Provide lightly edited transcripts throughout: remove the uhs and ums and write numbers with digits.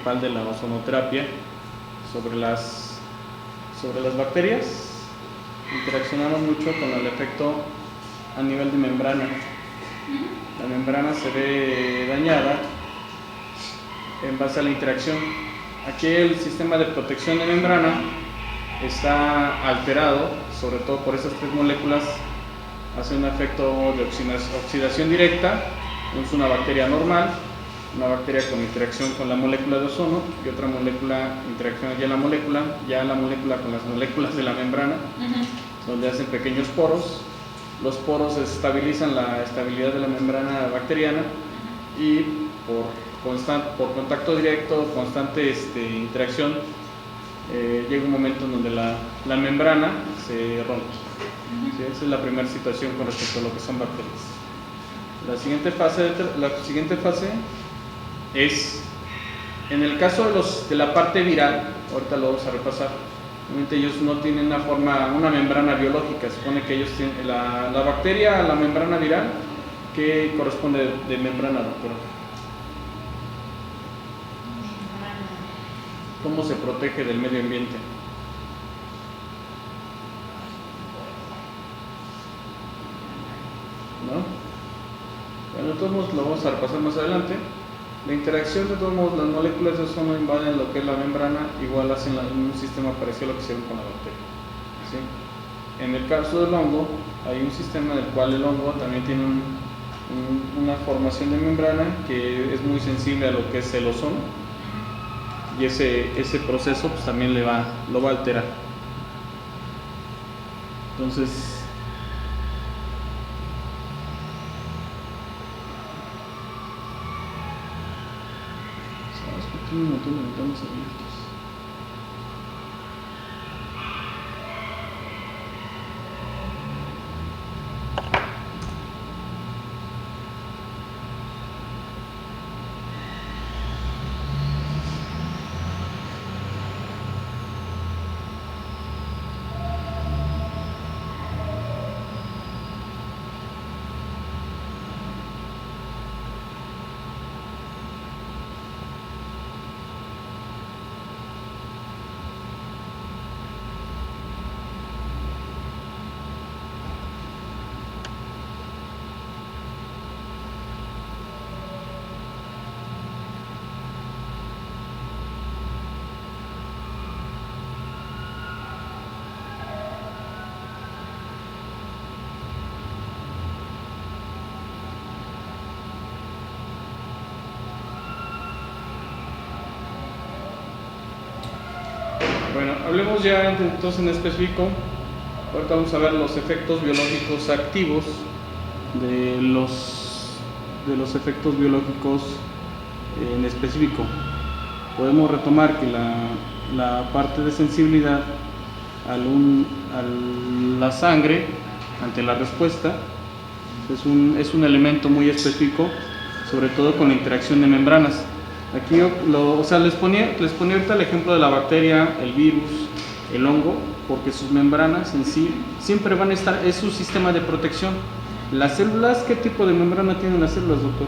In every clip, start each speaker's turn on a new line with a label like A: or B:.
A: principal de la ozonoterapia sobre las bacterias. Interaccionamos mucho con el efecto a nivel de membrana. La membrana se ve dañada en base a la interacción. Aquí el sistema de protección de membrana está alterado, sobre todo por esas tres moléculas. Hace un efecto de oxidación directa. Es una bacteria normal, una bacteria con interacción con la molécula de ozono y otra molécula interacciona ya la molécula con las moléculas de la membrana, donde hacen pequeños poros. Los poros estabilizan la estabilidad de la membrana bacteriana y por contacto directo, constante interacción, llega un momento en donde la membrana se rompe. ¿Sí? Esa es la primera situación con respecto a lo que son bacterias. La siguiente fase es, en el caso de la parte viral, ahorita lo vamos a repasar. Obviamente ellos no tienen una membrana biológica. Se supone que ellos tienen la bacteria, la membrana viral, que corresponde de membrana, doctora. ¿Cómo se protege del medio ambiente? ¿No? Bueno, de todos modos lo vamos a repasar más adelante. La interacción, de todos modos, las moléculas de ozono invaden lo que es la membrana, igual hacen un sistema parecido a lo que se ve con la bacteria. ¿Sí? En el caso del hongo, hay un sistema en el cual el hongo también tiene una formación de membrana que es muy sensible a lo que es el ozono, y ese proceso pues, también lo va a alterar. Entonces, tiene un montón de ventanas abiertas. Bueno, hablemos ya entonces en específico. Ahorita vamos a ver los efectos biológicos activos de los efectos biológicos en específico. Podemos retomar que la parte de sensibilidad a la sangre ante la respuesta es un elemento muy específico, sobre todo con la interacción de membranas. Aquí les ponía ahorita el ejemplo de la bacteria, el virus, el hongo, porque sus membranas en sí siempre van a estar, es su sistema de protección. Las células, ¿qué tipo de membrana tienen las células, doctor?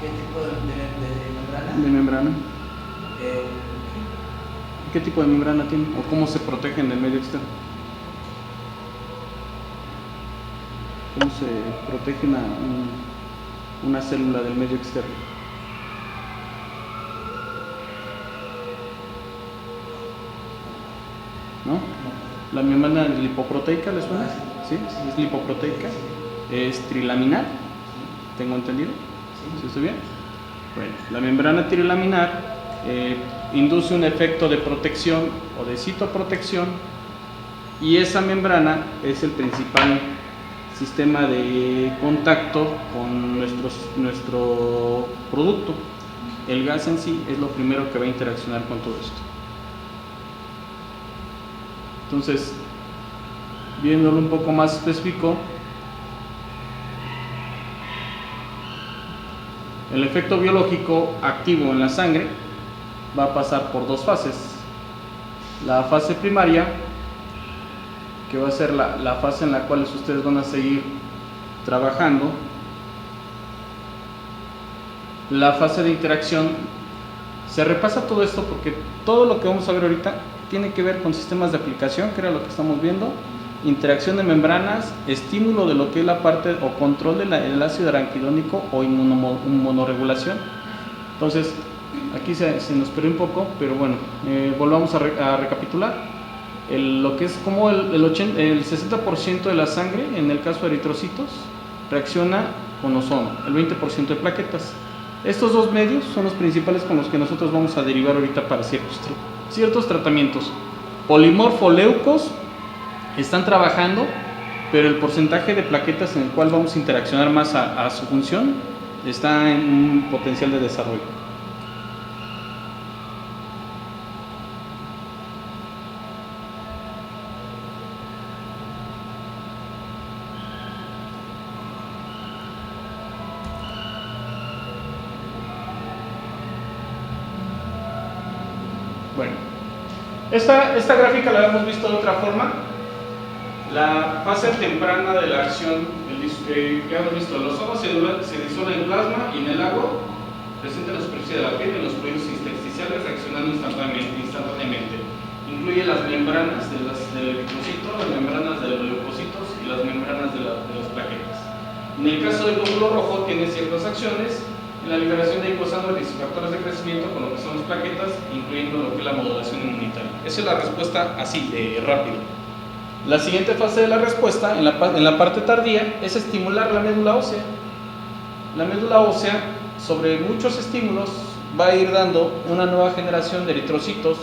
B: ¿Qué tipo de membrana?
A: De membrana. ¿Qué tipo de membrana tienen? ¿O cómo se protegen del medio externo? ¿Cómo se protege una célula del medio externo? ¿No? La membrana lipoproteica, ¿les suena? ¿Sí? Es lipoproteica. Es trilaminar, tengo entendido. ¿Sí estoy bien? Bueno, la membrana trilaminar induce un efecto de protección o de citoprotección, y esa membrana es el principal sistema de contacto con nuestro producto. El gas en sí es lo primero que va a interaccionar con todo esto. Entonces, viéndolo un poco más específico, el efecto biológico activo en la sangre va a pasar por dos fases. La fase primaria, que va a ser la fase en la cual ustedes van a seguir trabajando la fase de interacción. Se repasa todo esto porque todo lo que vamos a ver ahorita tiene que ver con sistemas de aplicación, que era lo que estamos viendo, interacción de membranas, estímulo de lo que es la parte o control del ácido araquidónico o inmunoregulación. Entonces, aquí se nos perdió un poco, pero bueno, volvamos a recapitular. Lo que es como el 60% de la sangre, en el caso de eritrocitos, reacciona con ozono, el 20% de plaquetas. Estos dos medios son los principales con los que nosotros vamos a derivar ahorita para ciertos tratamientos. Polimorfoleucos están trabajando, pero el porcentaje de plaquetas en el cual vamos a interaccionar más a su función está en un potencial de desarrollo. Bueno, esta gráfica la hemos visto de otra forma. La fase temprana de la acción, que hemos visto, los ojos se disuelven en plasma y en el agua, presente en la superficie de la piel y en los fluidos intersticiales reaccionando instantáneamente. Incluye las membranas del eritrocito, las membranas de los leucocitos y las membranas de las plaquetas. En el caso del glóbulo rojo tiene ciertas acciones en la liberación de glucosámidos y factores de crecimiento con lo que son las plaquetas, incluyendo lo que es la modulación inmunitaria. Esa es la respuesta así, rápido. La siguiente fase de la respuesta, en la parte tardía, es estimular la médula ósea. La médula ósea, sobre muchos estímulos, va a ir dando una nueva generación de eritrocitos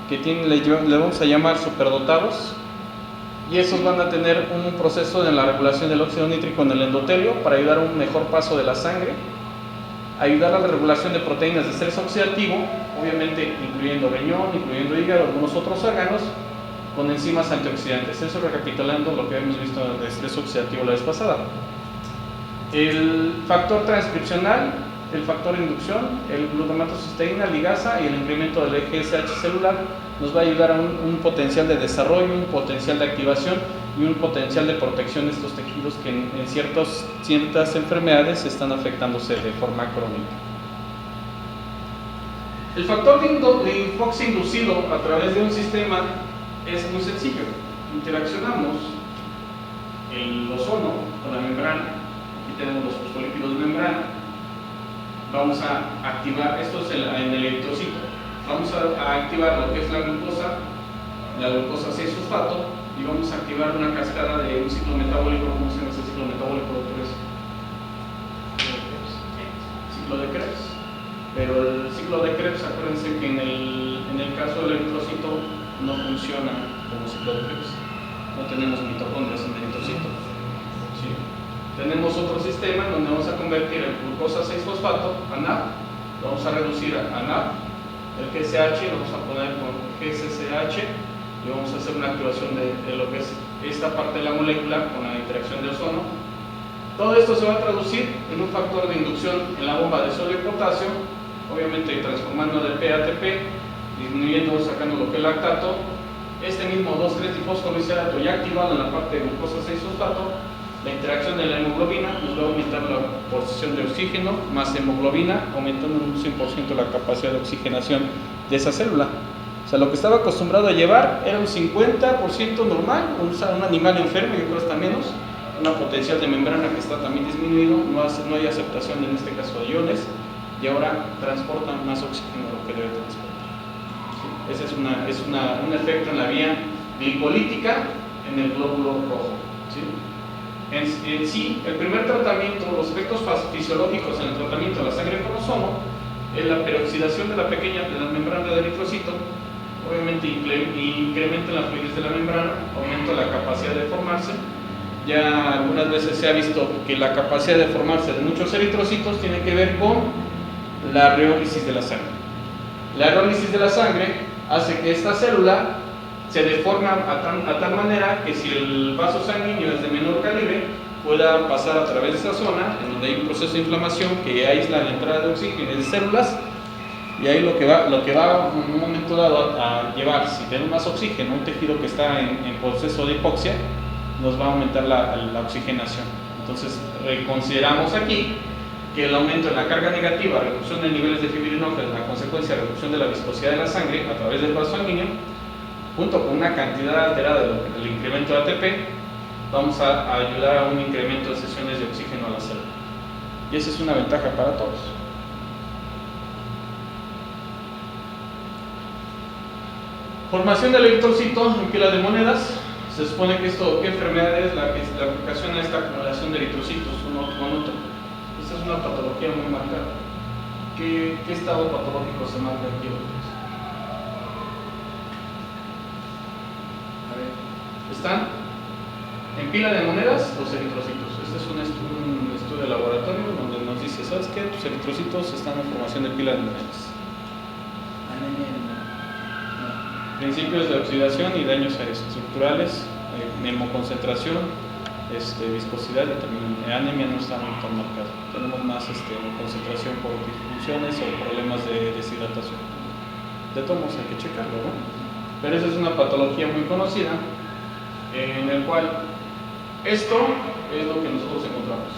A: que le vamos a llamar superdotados, y esos van a tener un proceso en la regulación del óxido nítrico en el endotelio para ayudar a un mejor paso de la sangre, ayudar a la regulación de proteínas de estrés oxidativo, obviamente incluyendo riñón, incluyendo hígado, algunos otros órganos, con enzimas antioxidantes. Eso recapitulando lo que habíamos visto de estrés oxidativo la vez pasada. El factor transcripcional, el factor de inducción, el glutamato cisteína, ligasa y el incremento del eje SH celular nos va a ayudar a un potencial de desarrollo, un potencial de activación y un potencial de protección de estos tejidos que en ciertas enfermedades están afectándose de forma crónica. El factor de hipoxia inducido a través de un sistema es muy sencillo. Interaccionamos el ozono con la membrana. Aquí tenemos los fosfolípidos de membrana. Vamos a activar, esto es en el eritrocito, vamos a activar lo que es la glucosa 6-fosfato, y vamos a activar una cascada de un ciclo metabólico. ¿Cómo se llama ese ciclo metabólico, doctores? Ciclo de Krebs. Pero el ciclo de Krebs, acuérdense que en el caso del eritrocito no funciona como ciclo de Krebs. No tenemos mitocondrias en el eritrocito. ¿Sí? Tenemos otro sistema donde vamos a convertir el glucosa 6-fosfato a NAD, lo vamos a reducir a NAD, el GSH lo vamos a poner con GSSH y vamos a hacer una activación de lo que es esta parte de la molécula con la interacción de ozono. Todo esto se va a traducir en un factor de inducción en la bomba de sodio y potasio, obviamente transformando ADP a ATP, disminuyendo, sacando lo que es lactato. Este mismo 2,3-difosforilato ya activado en la parte de glucosa 6-fosfato, la interacción de la hemoglobina nos va a aumentar la porción de oxígeno más hemoglobina, aumentando en un 100% la capacidad de oxigenación de esa célula. O sea, lo que estaba acostumbrado a llevar era un 50% normal, un animal enfermo, yo creo hasta menos, una potencial de membrana que está también disminuido, no hay aceptación en este caso de iones, y ahora transportan más oxígeno de lo que debe transportar. ¿Sí? Ese es un efecto en la vía glicolítica en el glóbulo rojo. ¿Sí? En sí, el primer tratamiento, los efectos fisiológicos en el tratamiento de la sangre con ozono es la peroxidación de la membrana del eritrocito. Obviamente incrementa la fluidez de la membrana, aumenta la capacidad de formarse. Ya algunas veces se ha visto que la capacidad de formarse de muchos eritrocitos tiene que ver con la areólisis de la sangre. La areólisis de la sangre hace que esta célula se deforma a tal manera que si el vaso sanguíneo es de menor calibre, pueda pasar a través de esa zona en donde hay un proceso de inflamación que aísla la entrada de oxígeno de células, y ahí lo que va en un momento dado a llevar, si tenemos más oxígeno, un tejido que está en proceso de hipoxia, nos va a aumentar la oxigenación. Entonces consideramos aquí
C: que el aumento en la carga negativa, reducción de niveles de fibrinógeno, la consecuencia de reducción de la viscosidad de la sangre a través del vaso sanguíneo, junto con una cantidad alterada del incremento de ATP, vamos a ayudar a un incremento de sesiones de oxígeno a la célula. Y esa es una ventaja para todos. Formación del eritrocito en pila de monedas. Se supone que ¿qué enfermedad es la que ocasiona esta acumulación de eritrocitos uno con otro? Esta es una patología muy marcada. ¿Qué estado patológico se marca aquí? A ver, están en pila de monedas los eritrocitos. Este es un estudio de laboratorio donde nos dice, ¿sabes qué? Tus eritrocitos están en formación de pila de monedas. Principios de oxidación y daños estructurales, hemoconcentración, viscosidad y también anemia no está muy tan marcado. Tenemos más concentración por disfunciones o problemas de deshidratación. De todos modos hay que checarlo, ¿no? Pero esa es una patología muy conocida en el cual esto es lo que nosotros encontramos.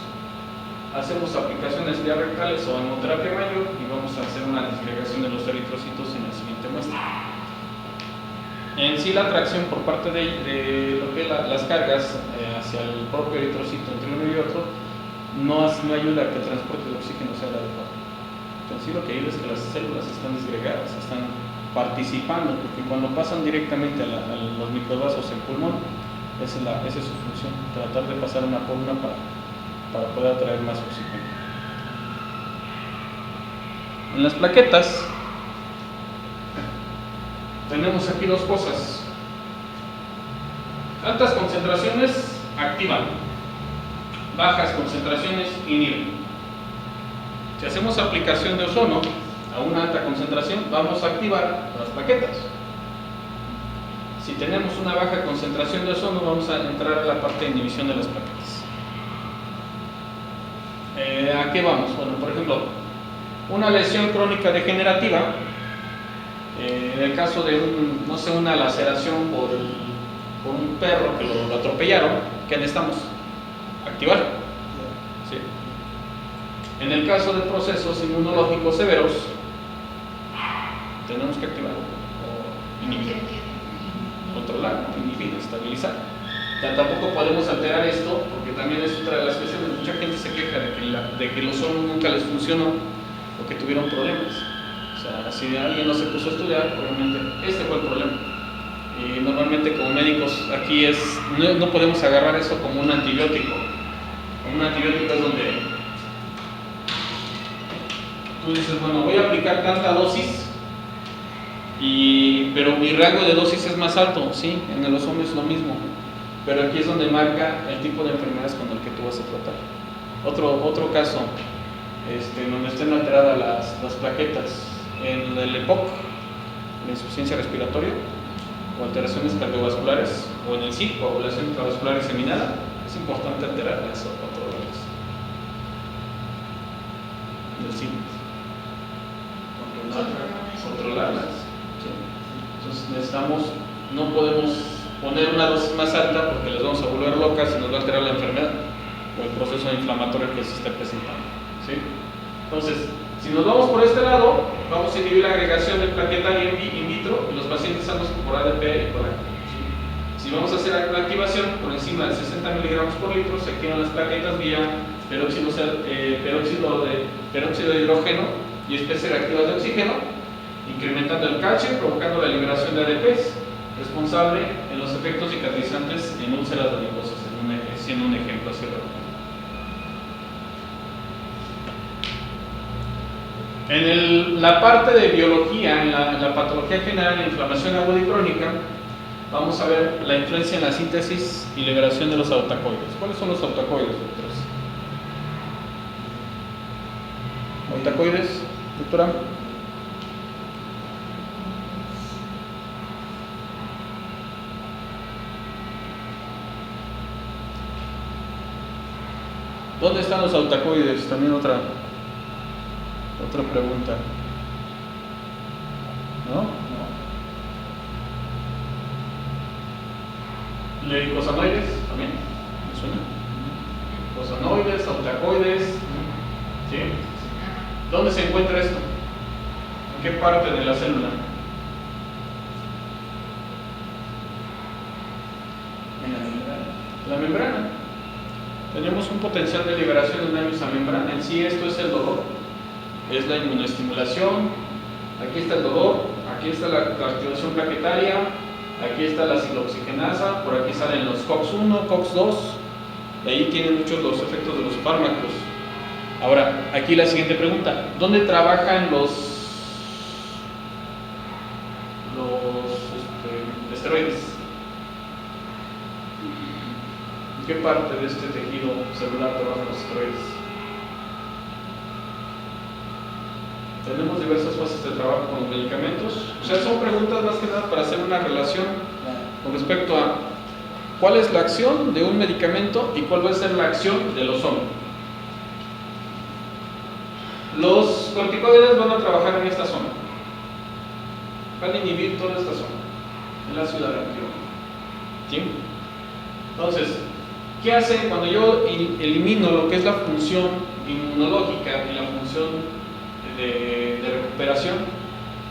C: Hacemos aplicaciones vía rectales o hemoterapia mayor y vamos a hacer una disgregación de los eritrocitos en la siguiente muestra. En sí, la atracción por parte de lo que las cargas hacia el propio eritrocito entre uno y otro no ayuda a que el transporte de oxígeno sea el adecuado. Entonces, sí, lo que ayuda es que las células están disgregadas, están participando, porque cuando pasan directamente a los microvasos en pulmón, esa es su función, tratar de pasar una por una para poder atraer más oxígeno. En las plaquetas tenemos aquí dos cosas. Altas concentraciones activan, bajas concentraciones inhiben. Si hacemos aplicación de ozono a una alta concentración, vamos a activar las plaquetas. Si tenemos una baja concentración de ozono, vamos a entrar a la parte de inhibición de las plaquetas. ¿A qué vamos? Bueno, por ejemplo, una lesión crónica degenerativa. En el caso de una laceración por un perro que lo atropellaron, ¿qué necesitamos? Activar. ¿Sí? En el caso de procesos inmunológicos severos, tenemos que activar o inhibir, controlar, inhibir, estabilizar. Ya tampoco podemos alterar esto, porque también es otra de las cuestiones. Mucha gente se queja de que los ozono nunca les funcionó o que tuvieron problemas. O sea, si alguien no se puso a estudiar, probablemente este fue el problema. Y normalmente como médicos aquí no podemos agarrar eso como un antibiótico. Un antibiótico es donde tú dices, bueno, voy a aplicar tanta dosis, pero mi rango de dosis es más alto. Sí, en el ozono es lo mismo, pero aquí es donde marca el tipo de enfermedades con el que tú vas a tratar. Otro caso, donde estén alteradas las plaquetas, en el EPOC, la insuficiencia respiratoria, o alteraciones cardiovasculares, o en el SIC, coagulación intravascular diseminada, es importante alterarlas o controlarlas. En el SIC, controlarlas. ¿Sí? Entonces no podemos poner una dosis más alta porque las vamos a volver locas y nos va a alterar la enfermedad o el proceso inflamatorio que se esté presentando. ¿Sí? Entonces, si nos vamos por este lado, vamos a inhibir la agregación de plaqueta in vitro en los pacientes sanos por ADP y por ADP. Si vamos a hacer la activación por encima de 60 miligramos por litro, se activan las plaquetas vía peróxido de hidrógeno y especies reactivas de oxígeno, incrementando el calcio, provocando la liberación de ADPs, responsable en los efectos cicatrizantes en úlceras varilosas, siendo un ejemplo así rápido. En la parte de biología, en la patología general, la inflamación aguda y crónica, vamos a ver la influencia en la síntesis y liberación de los autacoides. ¿Cuáles son los autacoides, doctores? ¿Autacoides, doctora? ¿Dónde están los autacoides? También otra pregunta. ¿No? ¿Leicosanoides también? ¿Me suena? Cosanoides, autacoides, ¿sí? ¿Dónde se encuentra esto? ¿En qué parte de la célula?
B: En la membrana.
C: La membrana. Tenemos un potencial de liberación en daños a membrana. En sí esto es el dolor, es la inmunoestimulación. Aquí está el dolor, aquí está la activación plaquetaria, aquí está la ciclooxigenasa, por aquí salen los COX-1, COX-2, de ahí tienen muchos los efectos de los fármacos. Ahora, aquí la siguiente pregunta: ¿dónde trabajan los esteroides? ¿En qué parte de este tejido celular trabajan los esteroides? Tenemos diversas fases de trabajo con los medicamentos. O sea, son preguntas más que nada para hacer una relación con respecto a cuál es la acción de un medicamento y cuál va a ser la acción del ozono. Los corticoides van a trabajar en esta zona, van a inhibir toda esta zona, en la ciudad ¿sí? Entonces, ¿qué hace cuando yo elimino lo que es la función inmunológica y la función de recuperación?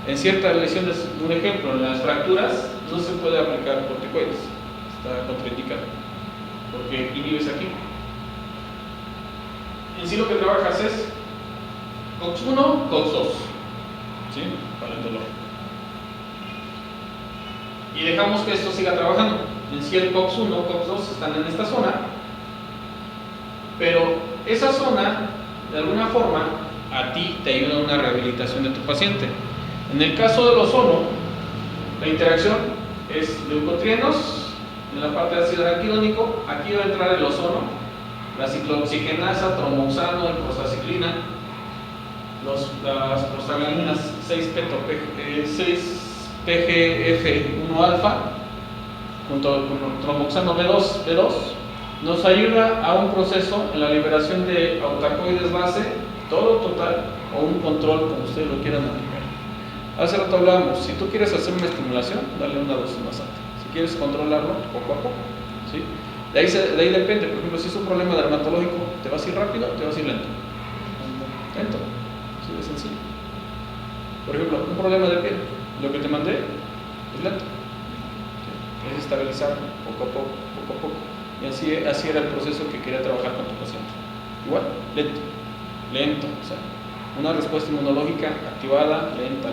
C: En ciertas lesiones, un ejemplo, en las fracturas no se puede aplicar corticoides, está contraindicado, porque inhibes aquí. En sí lo que trabajas es COX-1, COX-2, ¿sí? Para el dolor. Y dejamos que esto siga trabajando. En sí el COX-1, COX-2 están en esta zona, pero esa zona, de alguna forma, a ti te ayuda a una rehabilitación de tu paciente. En el caso del ozono, la interacción es leucotrienos, en la parte de ácido araquidónico, aquí va a entrar el ozono, la ciclooxigenasa, tromboxano, el prostaciclina, las prostaglandinas 6-PGF1-alfa, junto con tromboxano B2, nos ayuda a un proceso en la liberación de autacoides base, todo total, o un control, como ustedes lo quieran aplicar. Hace rato hablábamos, si tú quieres hacer una estimulación, dale una dosis más alta. Si quieres controlarlo, poco a poco, ¿sí? De ahí depende. Por ejemplo, si es un problema dermatológico, ¿te vas a ir rápido o te vas a ir lento? Lento, así de sencillo. Por ejemplo, un problema de piel, lo que te mandé es lento, ¿sí? Es estabilizar poco a poco. Y así era el proceso que quería trabajar con tu paciente. Igual, lento, o sea, una respuesta inmunológica activada, lenta.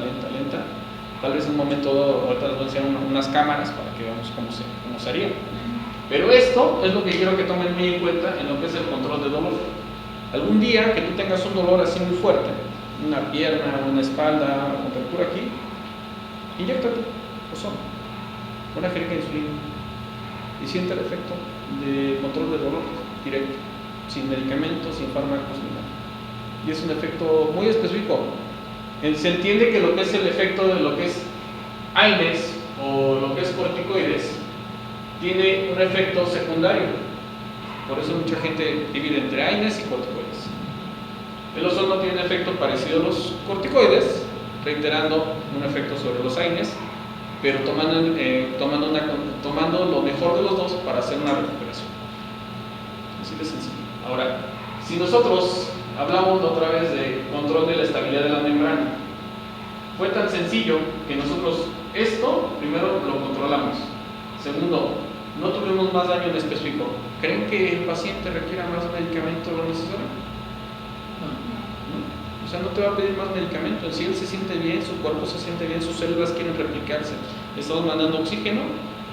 C: Tal vez en un momento, ahorita les voy a enseñar unas cámaras para que veamos cómo se haría. Pero esto es lo que quiero que tomen muy en cuenta en lo que es el control de dolor. Algún día que tú tengas un dolor así muy fuerte, una pierna, una espalda, una contractura aquí, inyéctate ozono, una jeringa de insulina y siente el efecto de control de dolor directo, sin medicamentos, sin fármacos ni nada. Y es un efecto muy específico. Se entiende que lo que es el efecto de lo que es AINES o lo que es corticoides tiene un efecto secundario. Por eso mucha gente divide entre AINES y corticoides. El ozono tiene un efecto parecido a los corticoides, reiterando un efecto sobre los AINES, pero tomando lo mejor de los dos para hacer una recuperación. Así de sencillo. Ahora, si nosotros hablamos otra vez de control de la estabilidad de la membrana, fue tan sencillo que nosotros esto primero lo controlamos. Segundo, no tuvimos más daño en específico. ¿Creen que el paciente requiera más medicamento de lo necesario? No. O sea, no te va a pedir más medicamento. Si él se siente bien, su cuerpo se siente bien, sus células quieren replicarse. Le estamos mandando oxígeno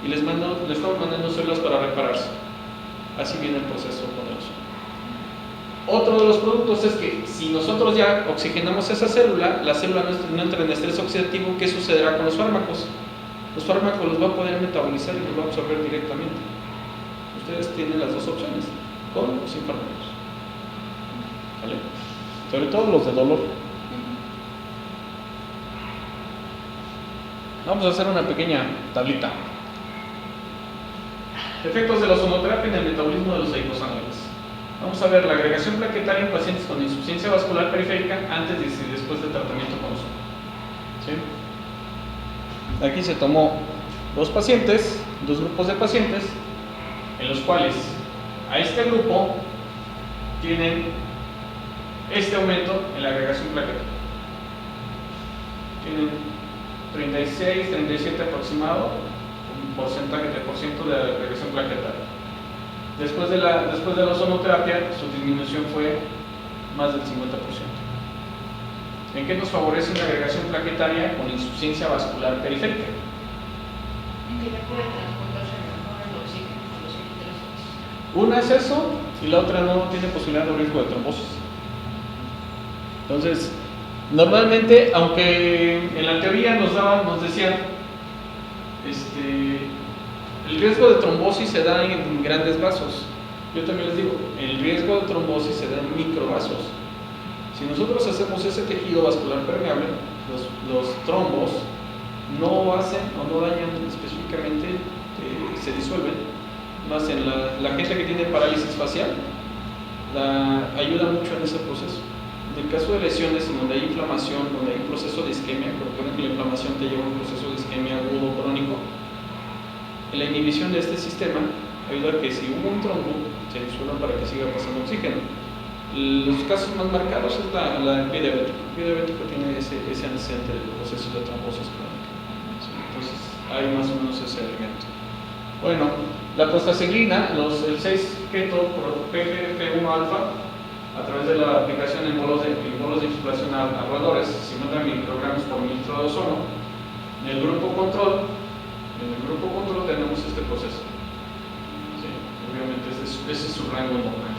C: y le estamos mandando células para repararse. Así viene el proceso con el ozono. Otro de los productos es que si nosotros ya oxigenamos esa célula, la célula no entra en estrés oxidativo. ¿Qué sucederá con los fármacos? Los fármacos los va a poder metabolizar y los va a absorber directamente. Ustedes tienen las dos opciones, con o sin fármacos. ¿Vale? Sobre todo los de dolor. Vamos a hacer una pequeña tablita. Efectos de la ozonoterapia en el metabolismo de los eicosanoides. Vamos a ver la agregación plaquetaria en pacientes con insuficiencia vascular periférica antes y después de tratamiento con ozono. ¿Sí? Aquí se tomó dos grupos de pacientes, en los cuales a este grupo tienen este aumento en la agregación plaquetaria. Tienen 36, 37 aproximado, un porcentaje de % de agregación plaquetaria. Después de la ozonoterapia, su disminución fue más del 50%. ¿En qué nos favorece una agregación plaquetaria con insuficiencia vascular periférica?
D: En que ya puede transportarse mejor el oxígeno a los eritrocitos.
C: Una es eso y la otra no tiene posibilidad de riesgo de trombosis. Entonces, normalmente, aunque en la teoría nos decían, el riesgo de trombosis se da en grandes vasos. Yo también les digo, el riesgo de trombosis se da en microvasos. Si nosotros hacemos ese tejido vascular permeable, los trombos no hacen o no dañan específicamente, se disuelven. Más en la gente que tiene parálisis facial, ayuda mucho en ese proceso. En el caso de lesiones en donde hay inflamación, donde hay un proceso de isquemia, recuerden que la inflamación te lleva a un proceso de isquemia agudo crónico, la inhibición de este sistema ayuda a que si hubo un trombo, se disuelva para que siga pasando oxígeno. Los casos más marcados es el pie diabético. El pie diabético tiene ese antecedente del proceso de trombosis crónica. ¿Sí? Entonces, hay más o menos ese elemento. Bueno, la prostacyclina, el 6-keto PGF1 alfa, a través de la aplicación en bolos de insuflación a roedores, 50 microgramos por mililitro de ozono. En el grupo control tenemos este proceso. ¿Sí? Obviamente ese es su rango normal.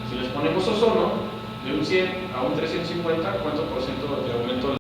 C: Si les ponemos ozono, de un 100 a un 350, ¿cuánto % de aumento